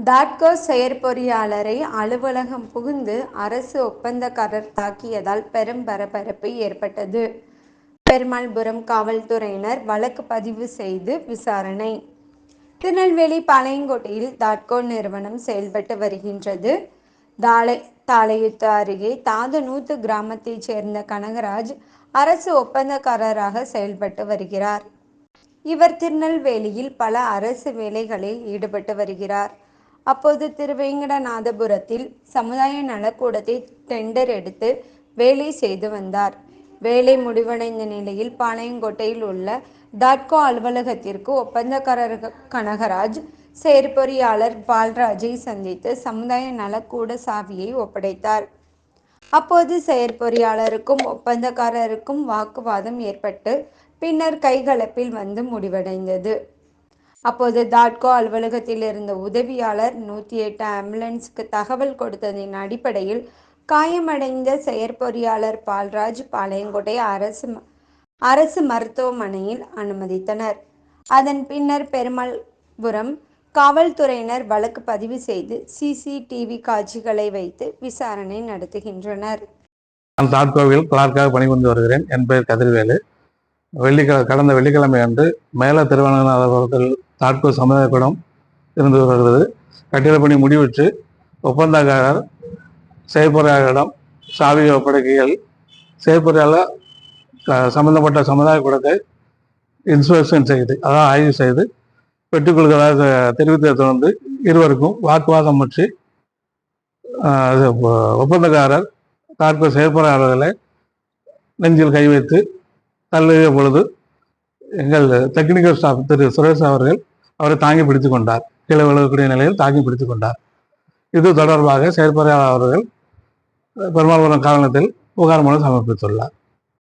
தாட்கோ செயற்பொறியாளரை அலுவலகம் புகுந்து அரசு ஒப்பந்தக்காரர் தாக்கியதால் பெரும் பரபரப்பு ஏற்பட்டது. பெருமாள்புரம் காவல்துறையினர் வழக்கு பதிவு செய்து விசாரணை. திருநெல்வேலி பாளையங்கோட்டையில் தாட்கோ நிறுவனம் செயல்பட்டு வருகின்றது. தாளையுத்து அருகே தாதனூத்து கிராமத்தைச் சேர்ந்த கனகராஜ் அரசு ஒப்பந்தக்காரராக செயல்பட்டு வருகிறார். இவர் திருநெல்வேலியில் பல அரசு வேலைகளில் ஈடுபட்டு வருகிறார். அப்போது திருவேங்கடநாதபுரத்தில் சமுதாய நலக்கூடத்தை டெண்டர் எடுத்து வேலை செய்து வந்தார். வேலை முடிவடைந்த நிலையில் பாளையங்கோட்டையில் உள்ள தாட்கோ அலுவலகத்திற்கு ஒப்பந்தக்காரர் கனகராஜ் செயற்பொறியாளர் பால்ராஜை சந்தித்து சமுதாய நலக்கூட சாவியை ஒப்படைத்தார். அப்போது செயற்பொறியாளருக்கும் ஒப்பந்தக்காரருக்கும் வாக்குவாதம் ஏற்பட்டு பின்னர் கைகலப்பில் வந்து முடிவடைந்தது. அப்போது தாட்கோ அலுவலகத்தில் இருந்த உதவியாளர் 108 ஆம்புலன்ஸுக்கு தகவல் கொடுத்ததின் அடிப்படையில் காயமடைந்த செயற்பொறியாளர் பால்ராஜ் பாளையங்கோட்டை அரசு மருத்துவமனையில் அனுமதித்தனர். அதன் பின்னர் பெருமாள்புரம் காவல்துறையினர் வழக்கு பதிவு செய்து சிசிடிவி காட்சிகளை வைத்து விசாரணை நடத்துகின்றனர். நான் தாட்கோவில் கிளார்க்காக பணிபுரிந்து வருகிறேன். என் பெயர் கதிர்வேலு. கடந்த வெள்ளிக்கிழமை அன்று மேல திருவண்ணாமலை தாட்கோ சமுதாய கூடம் இருந்து வருகிறது. கட்டிடப் பணி முடிவுற்று ஒப்பந்தக்காரர் செயற்பொறியாளரிடம் சாவியை ஒப்படைக்கையில் செயற்பொறியாளர் சம்பந்தப்பட்ட சமுதாய கூடத்தை இன்ஸ்பெக்ஷன் செய்து, அதாவது ஆய்வு செய்து பெற்றுக்கொள்கிறதாக தெரிவித்ததை தொடர்ந்து இருவருக்கும் வாக்குவாதம் முற்றி ஒப்பந்தக்காரர் தாட்கோ செயற்பொறியாளர்களை நெஞ்சில் கை வைத்து தள்ளிய பொழுது எங்கள் டெக்னிக்கல் ஸ்டாஃப் திரு சுரேஷ் அவர்கள் அவரை தாங்கி பிடித்து கொண்டார். கீழே விழக்கூடிய நிலையில் தாங்கி பிடித்து கொண்டார். இது தொடர்பாக செயற்பொறியாளர் அவர்கள் பெருமாள்புரம் காவல் நிலையத்தில் புகார் மனு சமர்ப்பித்துள்ளார்.